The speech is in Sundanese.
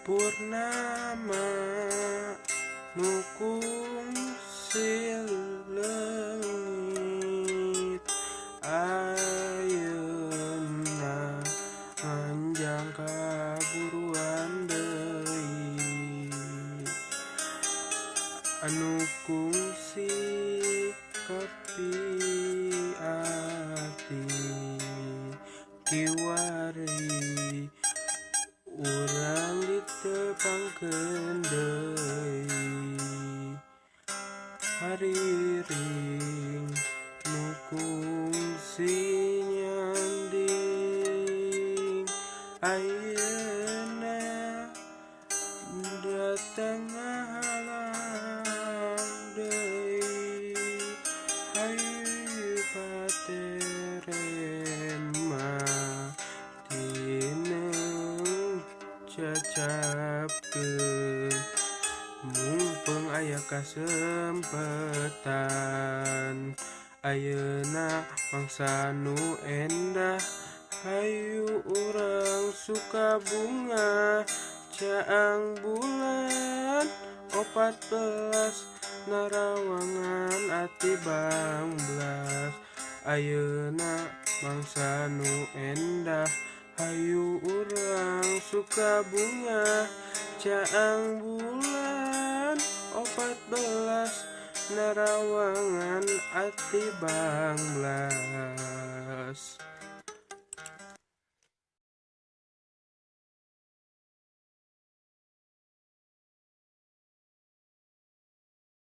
Purnama nukung silengit ayeuna manjang kaburuan deui anu kungsi kapi ati kiwari urang ditepangkeun deui hariring nu kungsi nyanding ayeuna datang ngahalang deui hayu paterema tineng cacapkeun mumpung aya kasempetan ayeuna mangsa nu endah hayu urang suka bunga caang bulan 14 narawangan ati banglas ayeuna mangsa nu endah hayu urang suka bunga caang bulan 14 narawangan ati banglas.